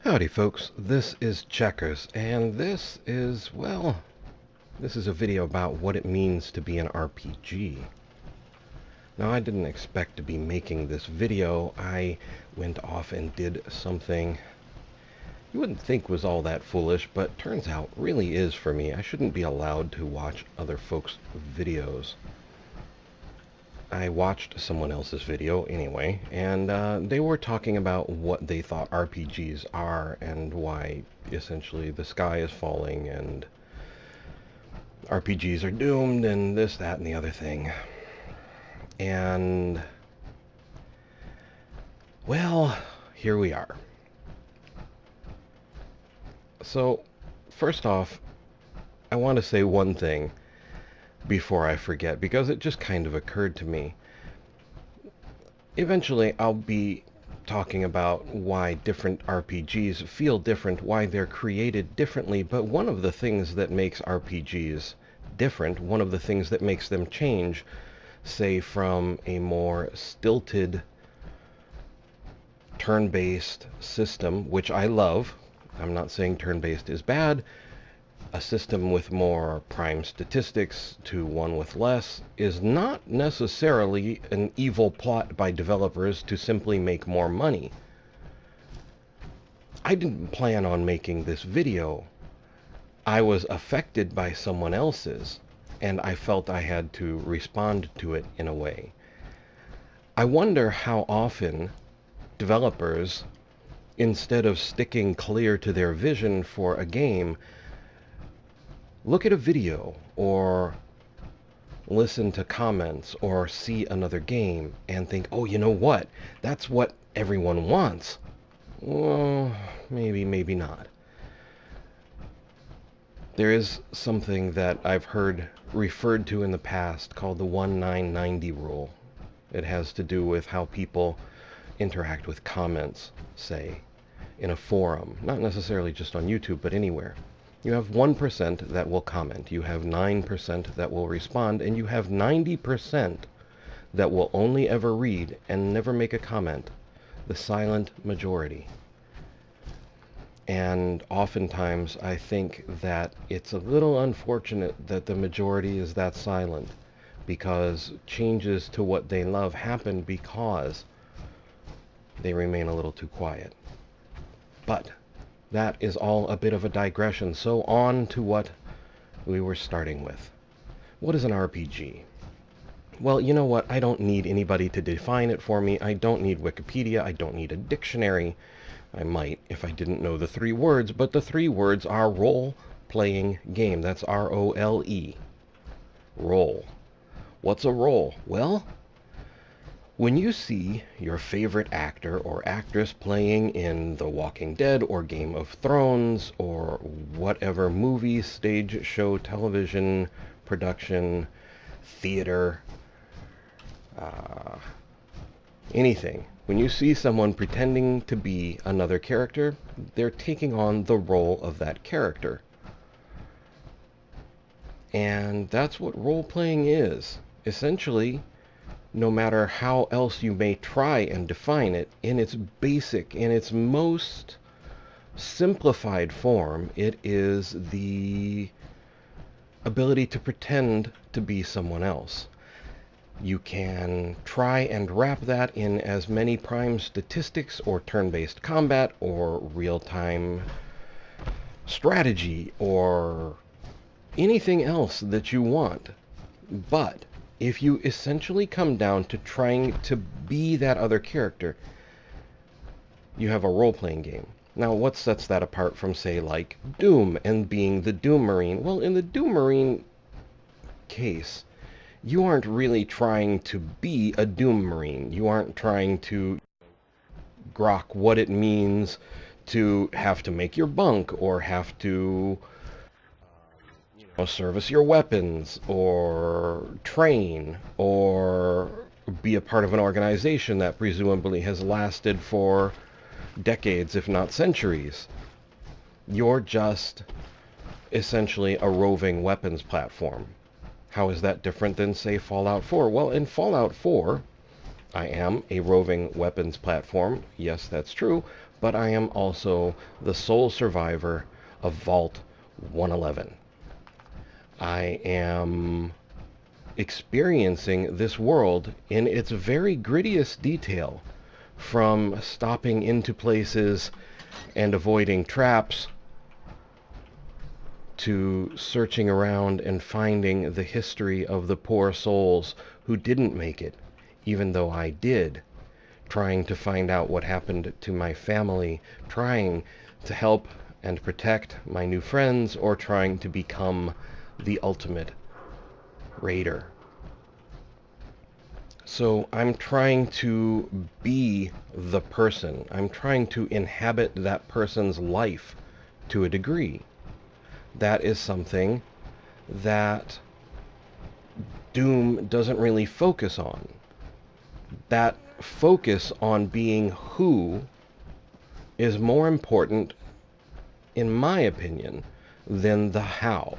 Howdy folks, this is Checkers, and this is a video about what it means to be an RPG. Now, I didn't expect to be making this video. I went off and did something you wouldn't think was all that foolish, but turns out really is for me. I shouldn't be allowed to watch other folks' videos. I watched someone else's video anyway, and they were talking about what they thought RPGs are and why essentially the sky is falling and RPGs are doomed and this, that, and the other thing. And, well, here we are. So, first off, I want to say one thing before I forget, because it just kind of occurred to me. Eventually, I'll be talking about why different RPGs feel different, why they're created differently, but one of the things that makes RPGs different, one of the things that makes them change, say from a more stilted turn-based system, which I love. I'm not saying turn-based is bad. A system with more prime statistics to one with less is not necessarily an evil plot by developers to simply make more money. I didn't plan on making this video. I was affected by someone else's, and I felt I had to respond to it in a way. I wonder how often developers, instead of sticking clear to their vision for a game, look at a video or listen to comments or see another game and think, oh, you know what? That's what everyone wants. Well, maybe, maybe not. There is something that I've heard referred to in the past called the 1990 rule. It has to do with how people interact with comments, say, in a forum. Not necessarily just on YouTube, but anywhere. You have 1% that will comment, you have 9% that will respond, and you have 90% that will only ever read and never make a comment. The silent majority. And oftentimes I think that it's a little unfortunate that the majority is that silent, because changes to what they love happen because they remain a little too quiet. But that is all a bit of a digression, so on to what we were starting with. What is an RPG? Well, you know what? I don't need anybody to define it for me. I don't need Wikipedia. I don't need a dictionary. I might if I didn't know the 3 words, but the 3 words are role-playing game. That's R-O-L-E. Role. What's a role? Well, when you see your favorite actor or actress playing in The Walking Dead or Game of Thrones or whatever movie, stage show, television, production, theater, anything, when you see someone pretending to be another character, they're taking on the role of that character. And that's what role-playing is. Essentially, no matter how else you may try and define it, in its basic, in its most simplified form, it is the ability to pretend to be someone else. You can try and wrap that in as many prime statistics or turn-based combat or real-time strategy or anything else that you want. But if you essentially come down to trying to be that other character, you have a role-playing game. Now, what sets that apart from, say, like Doom and being the Doom Marine? Well, in the Doom Marine case, you aren't really trying to be a Doom Marine. You aren't trying to grok what it means to have to make your bunk or have to service your weapons, or train, or be a part of an organization that presumably has lasted for decades, if not centuries. You're just essentially a roving weapons platform. How is that different than, say, Fallout 4? Well, in Fallout 4, I am a roving weapons platform. Yes, that's true. but I am also the sole survivor of Vault 111. I am experiencing this world in its very grittiest detail, from stopping into places and avoiding traps to searching around and finding the history of the poor souls who didn't make it, even though I did, trying to find out what happened to my family, trying to help and protect my new friends, or trying to become the ultimate raider. So I'm trying to be the person. I'm trying to inhabit that person's life to a degree. That is something that Doom doesn't really focus on. That focus on being who is more important, in my opinion, than the how.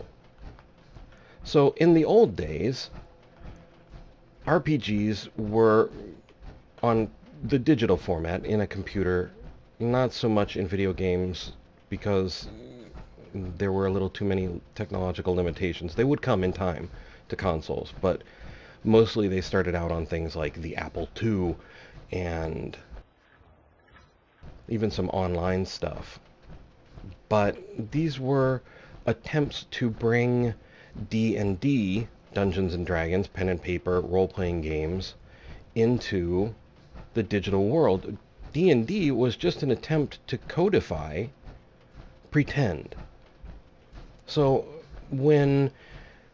So in the old days, RPGs were on the digital format in a computer, not so much in video games, because there were a little too many technological limitations. They would come in time to consoles, but mostly they started out on things like the Apple II and even some online stuff. But these were attempts to bring D&D, Dungeons and Dragons, pen and paper, role-playing games, into the digital world. D&D was just an attempt to codify pretend. So when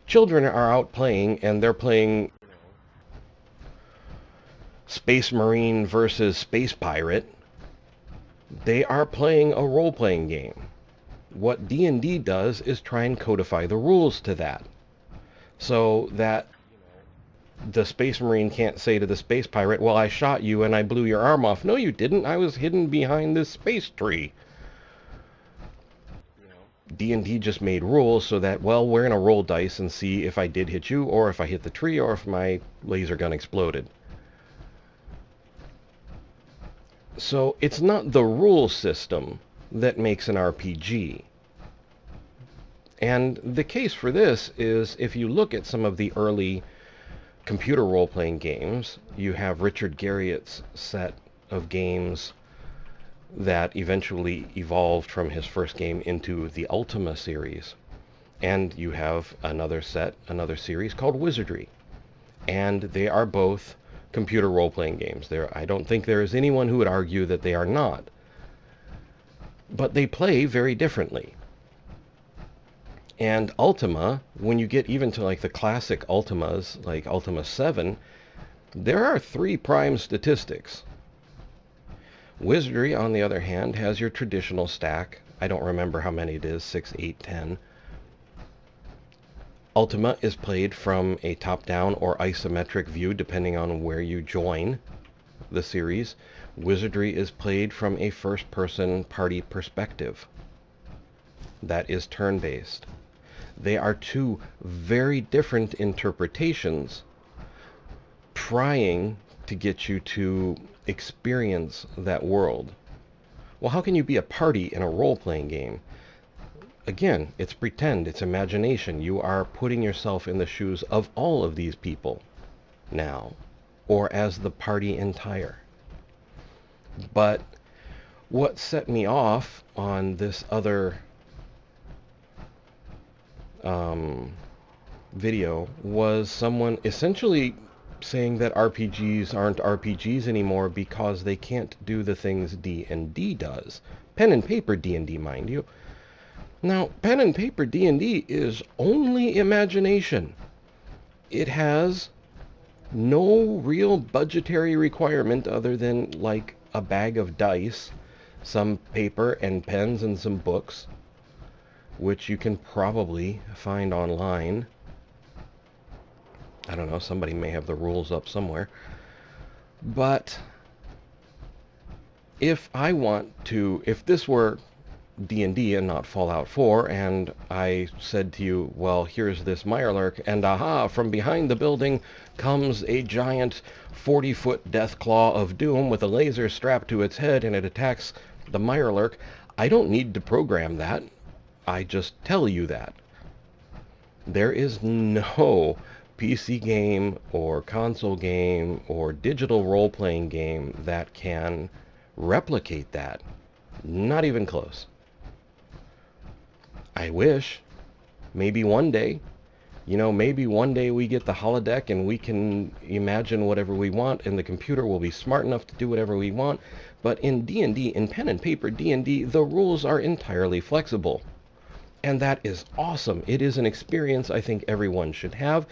children are out playing and they're playing Space Marine versus Space Pirate, they are playing a role-playing game. What D&D does is try and codify the rules to that, so that the Space Marine can't say to the Space Pirate, well, I shot you and I blew your arm off. No, you didn't. I was hidden behind this space tree. D&D just made rules so that, well, we're going to roll dice and see if I did hit you, or if I hit the tree, or if my laser gun exploded. So it's not the rule system that makes an RPG. And the case for this is, if you look at some of the early computer role-playing games, you have Richard Garriott's set of games that eventually evolved from his first game into the Ultima series. And you have another series called Wizardry. And they are both computer role-playing games. I don't think there is anyone who would argue that they are not. But they play very differently. And Ultima, when you get even to like the classic Ultimas, like Ultima 7, there are 3 prime statistics. Wizardry, on the other hand, has your traditional stack. I don't remember how many it is, 6, 8, 10. Ultima is played from a top-down or isometric view, depending on where you join the series. Wizardry is played from a first-person party perspective. That is turn-based. They are 2 very different interpretations trying to get you to experience that world. Well, how can you be a party in a role-playing game? Again, it's pretend, it's imagination. You are putting yourself in the shoes of all of these people now, or as the party entire. But what set me off on this other video was someone essentially saying that RPGs aren't RPGs anymore because they can't do the things D&D does. Pen and paper D&D, mind you. Now, pen and paper D&D is only imagination. It has no real budgetary requirement other than like a bag of dice, some paper and pens, and some books, which you can probably find online. I don't know, somebody may have the rules up somewhere. But if this were D&D and not Fallout 4, and I said to you, well, here's this Mirelurk, and aha, from behind the building comes a giant 40-foot death claw of doom with a laser strapped to its head, and it attacks The Mirelurk, I don't need to program that. I just tell you that. There is no PC game or console game or digital role-playing game that can replicate that. Not even close. I wish. Maybe one day. Maybe one day we get the holodeck and we can imagine whatever we want and the computer will be smart enough to do whatever we want. But in D&D, in pen and paper D&D, the rules are entirely flexible. And that is awesome. It is an experience I think everyone should have.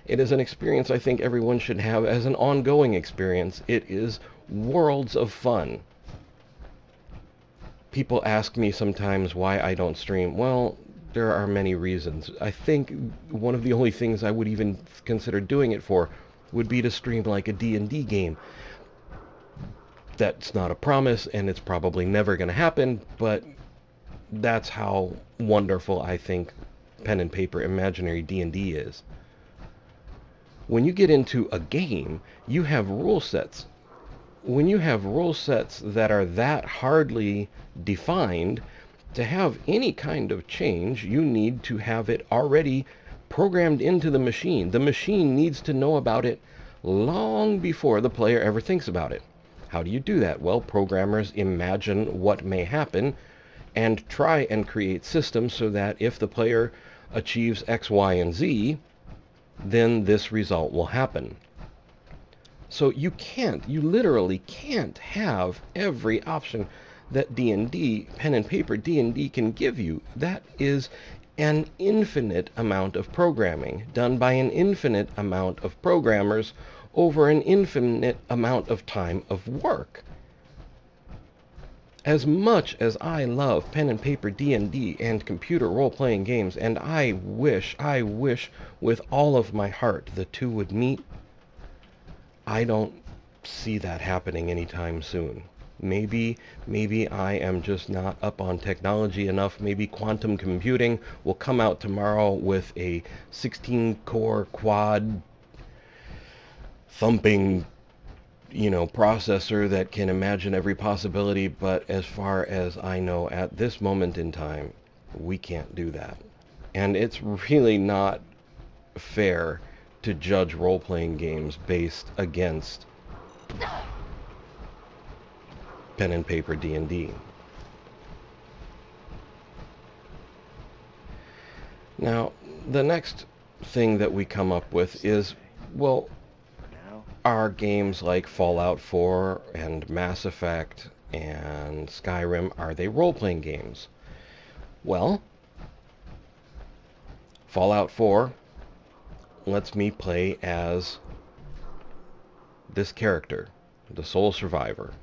It is an experience I think everyone should have as an ongoing experience. It is worlds of fun. People ask me sometimes why I don't stream. Well, there are many reasons. I think one of the only things I would even consider doing it for would be to stream like a D&D game. That's not a promise, and it's probably never going to happen, but that's how wonderful I think pen and paper imaginary D&D is. When you get into a game, you have rule sets. When you have rule sets that are that hardly defined, to have any kind of change, you need to have it already programmed into the machine. The machine needs to know about it long before the player ever thinks about it. How do you do that? Well, programmers imagine what may happen and try and create systems so that if the player achieves X, Y, and Z, then this result will happen. So you literally can't have every option that D&D, pen and paper D&D can give you. That is an infinite amount of programming done by an infinite amount of programmers over an infinite amount of time of work. As much as I love pen and paper D&D and computer role-playing games, and I wish with all of my heart the two would meet, I don't see that happening anytime soon. Maybe I am just not up on technology enough. Maybe quantum computing will come out tomorrow with a 16-core quad thumping, processor that can imagine every possibility. But as far as I know at this moment in time, we can't do that. And it's really not fair to judge role-playing games based against pen and paper D&D. Now, the next thing that we come up with is, well, are games like Fallout 4 and Mass Effect and Skyrim, are they role-playing games? Well, Fallout 4 lets me play as this character, the sole survivor.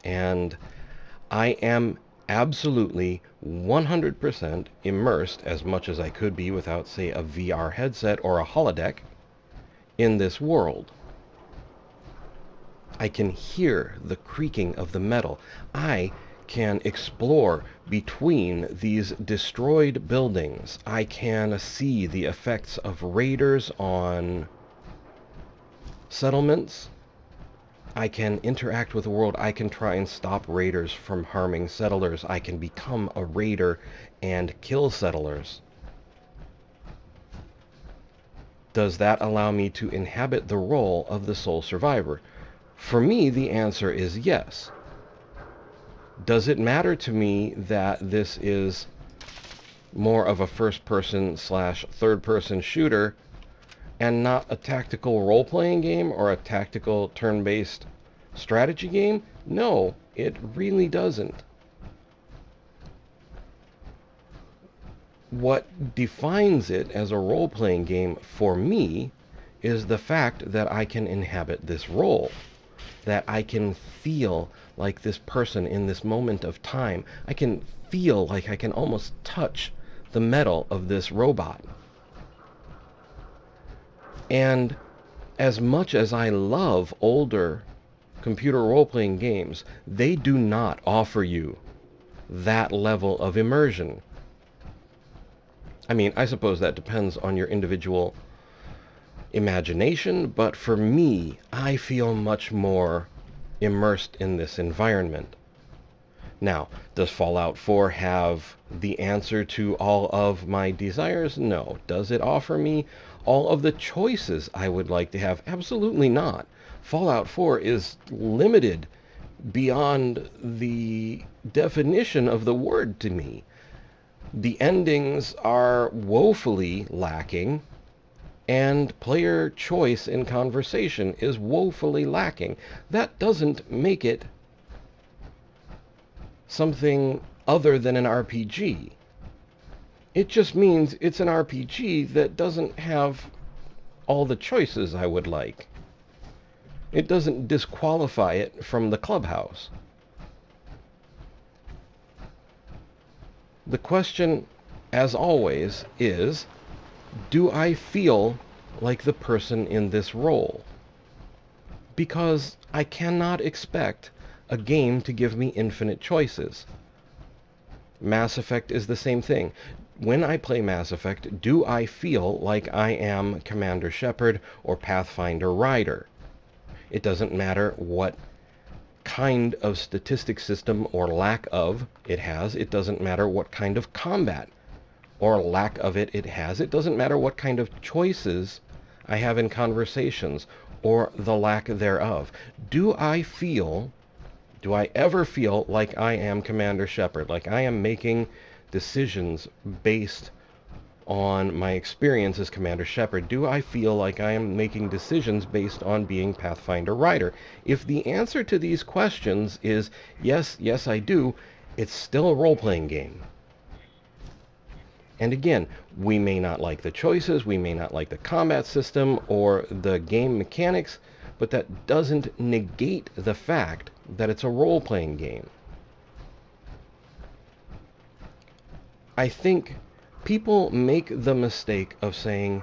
And I am absolutely 100% immersed, as much as I could be without, say, a VR headset or a holodeck, in this world. I can hear the creaking of the metal. I can explore between these destroyed buildings. I can see the effects of raiders on settlements. I can interact with the world. I can try and stop raiders from harming settlers. I can become a raider and kill settlers. Does that allow me to inhabit the role of the sole survivor? For me, the answer is yes. Does it matter to me that this is more of a first-person / third-person shooter and not a tactical role-playing game or a tactical turn-based strategy game? No, it really doesn't. What defines it as a role-playing game for me is the fact that I can inhabit this role, that I can feel like this person in this moment of time. I can feel like I can almost touch the metal of this robot. And as much as I love older computer role-playing games, they do not offer you that level of immersion. I mean, I suppose that depends on your individual imagination, but for me, I feel much more immersed in this environment. Now, does Fallout 4 have the answer to all of my desires? No. Does it offer me all of the choices I would like to have? Absolutely not. Fallout 4 is limited beyond the definition of the word to me. The endings are woefully lacking, and player choice in conversation is woefully lacking. That doesn't make it something other than an RPG. It just means it's an RPG that doesn't have all the choices I would like. It doesn't disqualify it from the clubhouse. The question, as always, is, do I feel like the person in this role? Because I cannot expect a game to give me infinite choices. Mass Effect is the same thing. When I play Mass Effect, do I feel like I am Commander Shepard or Pathfinder Ryder? It doesn't matter what kind of statistic system or lack of it has. It doesn't matter what kind of combat or lack of it has. It doesn't matter what kind of choices I have in conversations or the lack thereof. Do I ever feel like I am Commander Shepard, like I am making decisions based on my experience as Commander Shepard? Do I feel like I am making decisions based on being Pathfinder Ryder? If the answer to these questions is yes, yes I do, it's still a role-playing game. And again, we may not like the choices, we may not like the combat system or the game mechanics, but that doesn't negate the fact that it's a role-playing game. I think people make the mistake of saying,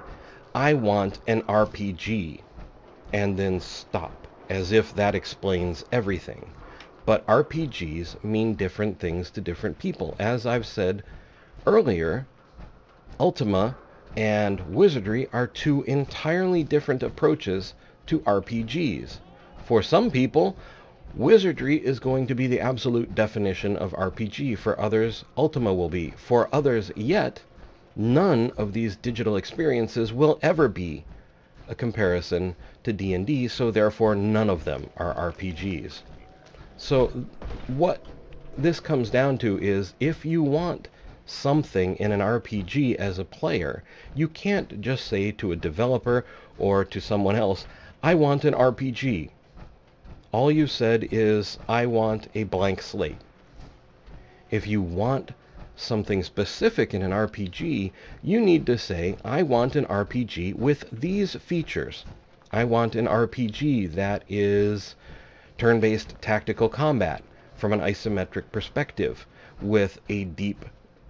I want an RPG, and then stop, as if that explains everything. But RPGs mean different things to different people. As I've said earlier, Ultima and Wizardry are two entirely different approaches to RPGs. For some people, Wizardry is going to be the absolute definition of RPG. For others, Ultima will be. For others yet, none of these digital experiences will ever be a comparison to D&D, so therefore none of them are RPGs. So what this comes down to is, if you want something in an RPG as a player, you can't just say to a developer or to someone else, I want an RPG. All you said is, I want a blank slate. If you want something specific in an RPG, you need to say, I want an RPG with these features. I want an RPG that is turn-based tactical combat from an isometric perspective with a deep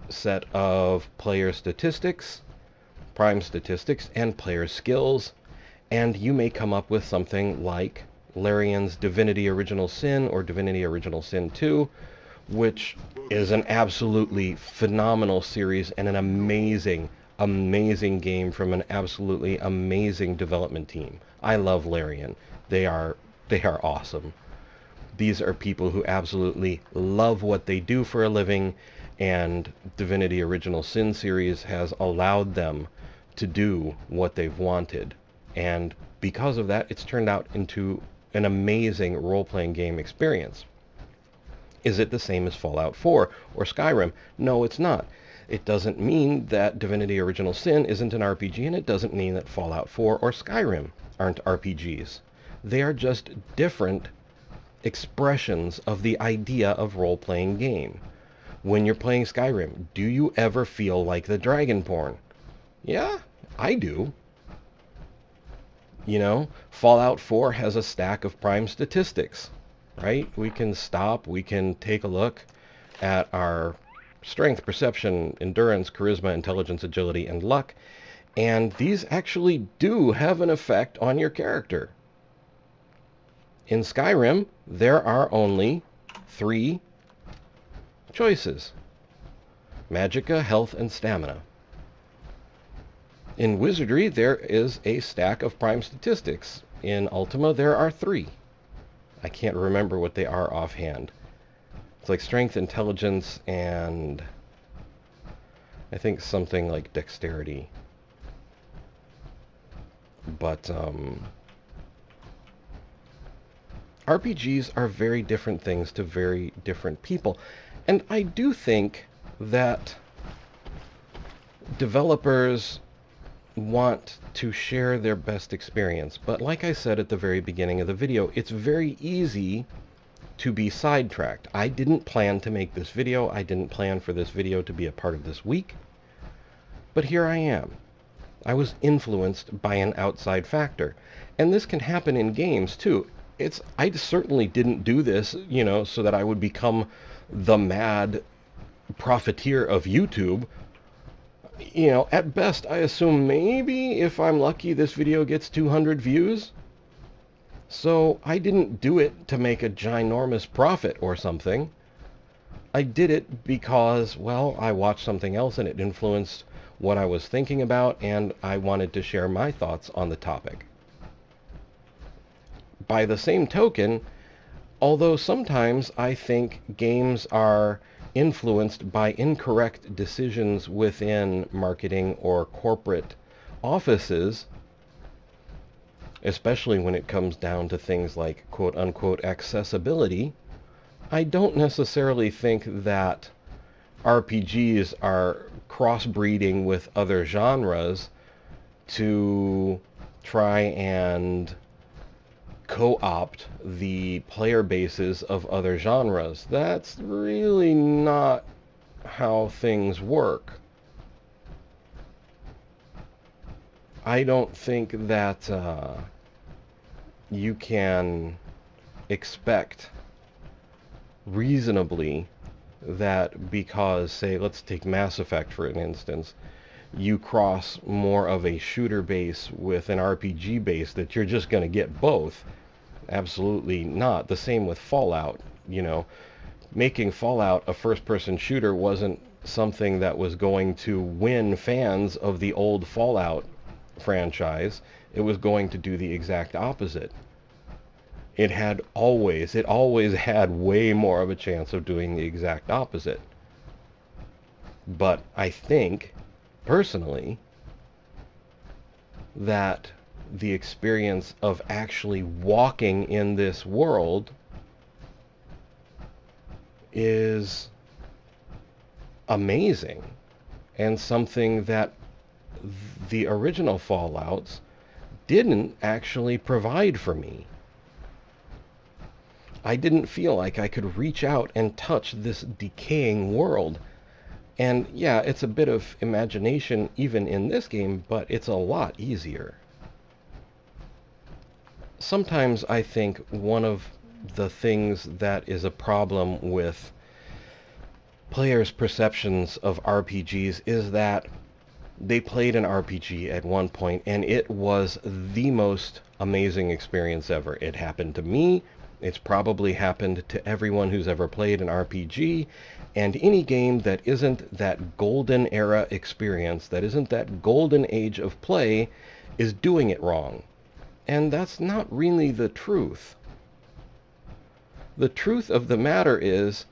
set of player statistics, prime statistics, and player skills, and you may come up with something like Larian's Divinity Original Sin or Divinity Original Sin 2, which is an absolutely phenomenal series and an amazing, amazing game from an absolutely amazing development team. I love Larian. They are awesome. These are people who absolutely love what they do for a living, and Divinity Original Sin series has allowed them to do what they've wanted. And because of that, it's turned out into an amazing role-playing game experience. Is it the same as Fallout 4 or Skyrim? No, it's not. It doesn't mean that Divinity Original Sin isn't an RPG, and it doesn't mean that Fallout 4 or Skyrim aren't RPGs. They are just different expressions of the idea of role-playing game. When you're playing Skyrim, do you ever feel like the Dragonborn? Yeah, I do. You know, Fallout 4 has a stack of prime statistics, right? We can stop, we can take a look at our strength, perception, endurance, charisma, intelligence, agility, and luck, and these actually do have an effect on your character. In Skyrim, there are only 3 choices: Magicka, Health, and Stamina. In Wizardry, there is a stack of prime statistics. In Ultima, there are 3. I can't remember what they are offhand. It's like strength, intelligence, and I think something like dexterity. But RPGs are very different things to very different people. And I do think that developers want to share their best experience. But like I said at the very beginning of the video, it's very easy to be sidetracked. I didn't plan to make this video. I didn't plan for this video to be a part of this week. But here I am. I was influenced by an outside factor. And this can happen in games too. I certainly didn't do this, so that I would become the mad profiteer of YouTube. At best, I assume maybe if I'm lucky, this video gets 200 views. So I didn't do it to make a ginormous profit or something. I did it because, well, I watched something else and it influenced what I was thinking about, and I wanted to share my thoughts on the topic. By the same token, although sometimes I think games are influenced by incorrect decisions within marketing or corporate offices, especially when it comes down to things like quote-unquote accessibility, I don't necessarily think that RPGs are crossbreeding with other genres to try and co-opt the player bases of other genres. That's really not how things work. I don't think that you can expect reasonably that because, say, let's take Mass Effect for an instance, you cross more of a shooter base with an RPG base, that you're just going to get both. Absolutely not. The same with Fallout. Making Fallout a first-person shooter wasn't something that was going to win fans of the old Fallout franchise. It was going to do the exact opposite. It always had way more of a chance of doing the exact opposite. But I think, personally, that the experience of actually walking in this world is amazing, and something that the original Fallouts didn't actually provide for me. I didn't feel like I could reach out and touch this decaying world. And yeah, it's a bit of imagination even in this game, but it's a lot easier. Sometimes I think one of the things that is a problem with players' perceptions of RPGs is that they played an RPG at one point and it was the most amazing experience ever. It happened to me. It's probably happened to everyone who's ever played an RPG, and any game that isn't that golden era experience, that isn't that golden age of play, is doing it wrong. And that's not really the truth. The truth of the matter is,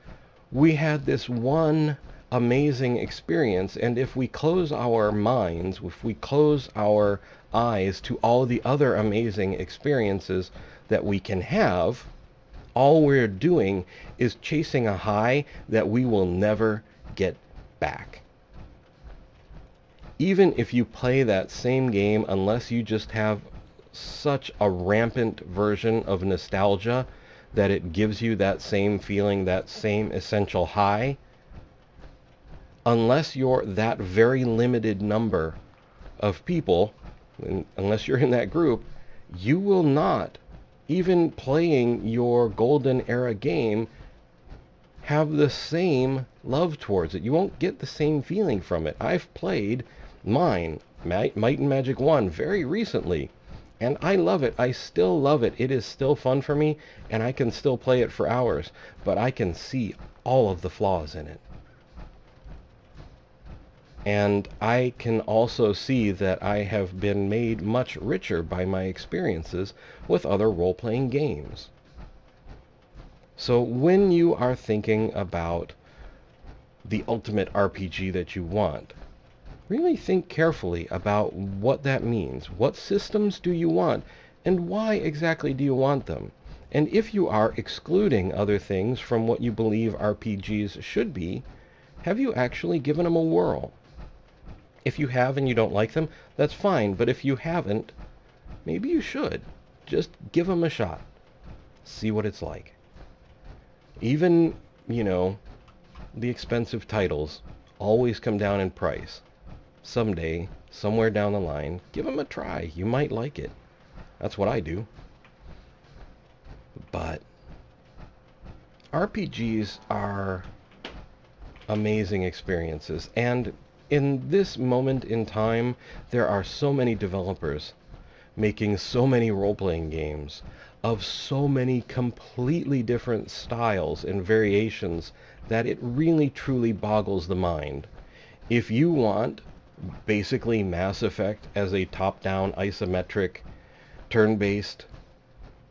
we had this one amazing experience, and if we close our minds, if we close our eyes to all the other amazing experiences that we can have, all we're doing is chasing a high that we will never get back. Even if you play that same game, unless you just have such a rampant version of nostalgia that it gives you that same feeling, that same essential high, unless you're that very limited number of people, unless you're in that group, you will not, even playing your golden era game, have the same love towards it. You won't get the same feeling from it. I've played mine, Might and Magic 1, very recently, and I love it. I still love it. It is still fun for me, and I can still play it for hours, but I can see all of the flaws in it. And I can also see that I have been made much richer by my experiences with other role-playing games. So when you are thinking about the ultimate RPG that you want, really think carefully about what that means. What systems do you want, and why exactly do you want them? And if you are excluding other things from what you believe RPGs should be, have you actually given them a whirl? If you have and you don't like them, that's fine, but if you haven't, maybe you should. Just give them a shot. See what it's like. Even, you know, the expensive titles always come down in price. Someday, somewhere down the line, give them a try. You might like it. That's what I do. But RPGs are amazing experiences, and in this moment in time, there are so many developers making so many role-playing games of so many completely different styles and variations that it really truly boggles the mind. If you want basically Mass Effect as a top-down isometric turn-based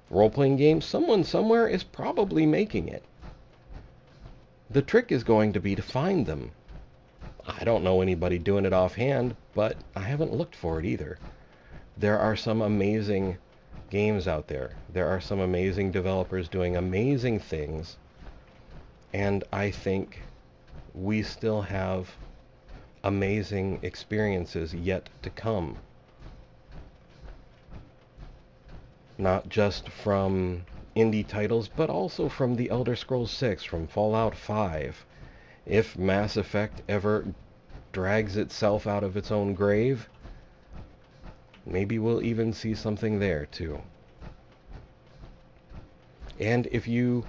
role-playing game, someone somewhere is probably making it. The trick is going to be to find them. I don't know anybody doing it offhand, but I haven't looked for it either. There are some amazing games out there. There are some amazing developers doing amazing things, and I think we still have amazing experiences yet to come. Not just from indie titles, but also from The Elder Scrolls 6, from Fallout 5. If Mass Effect ever drags itself out of its own grave, maybe we'll even see something there too. And if you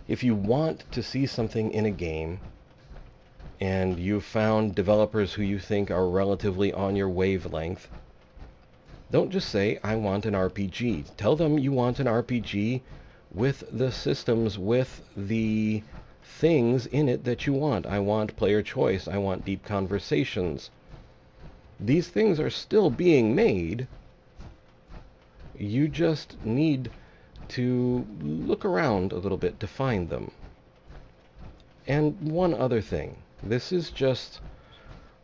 want to see something in a game, and you've found developers who you think are relatively on your wavelength, don't just say, I want an RPG. Tell them you want an RPG with the systems, with the things in it that you want. I want player choice. I want deep conversations. These things are still being made. You just need to look around a little bit to find them. And one other thing. This is just,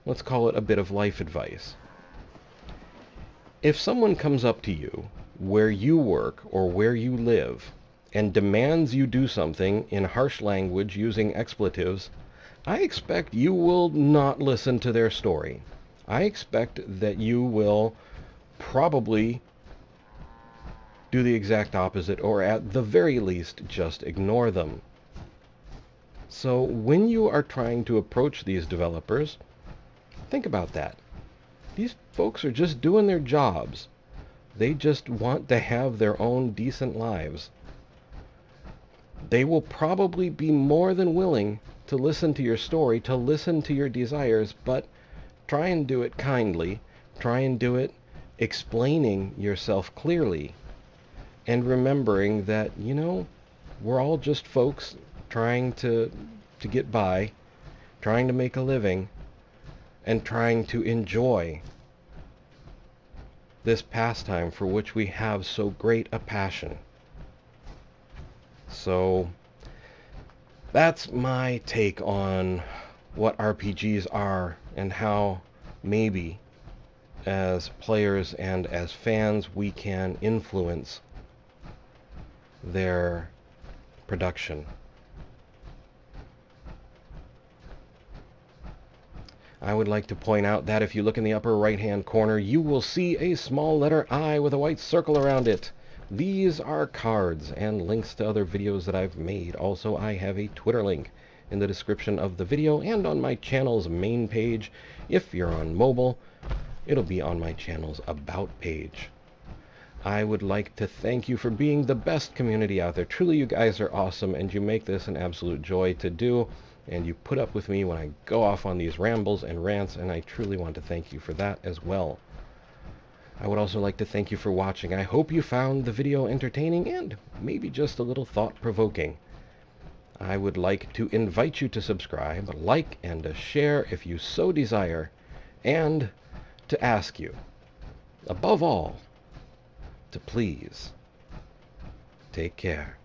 let's call it a bit of life advice. If someone comes up to you where you work or where you live and demands you do something in harsh language using expletives, I expect you will not listen to their story. I expect that you will probably do the exact opposite, or at the very least, just ignore them. So when you are trying to approach these developers, think about that. These folks are just doing their jobs. They just want to have their own decent lives. They will probably be more than willing to listen to your story, to listen to your desires, but try and do it kindly. Try and do it explaining yourself clearly, and remembering that, you know, we're all just folks trying to get by, trying to make a living, and trying to enjoy this pastime for which we have so great a passion. So that's my take on what RPGs are, and how maybe as players and as fans we can influence their production. I would like to point out that if you look in the upper right hand corner, you will see a small letter I with a white circle around it. These are cards and links to other videos that I've made. Also, I have a Twitter link in the description of the video and on my channel's main page. If you're on mobile, it'll be on my channel's About page. I would like to thank you for being the best community out there. Truly, you guys are awesome, and you make this an absolute joy to do. And you put up with me when I go off on these rambles and rants, and I truly want to thank you for that as well. I would also like to thank you for watching. I hope you found the video entertaining and maybe just a little thought-provoking. I would like to invite you to subscribe, like, and to share if you so desire, and to ask you, above all, to please take care.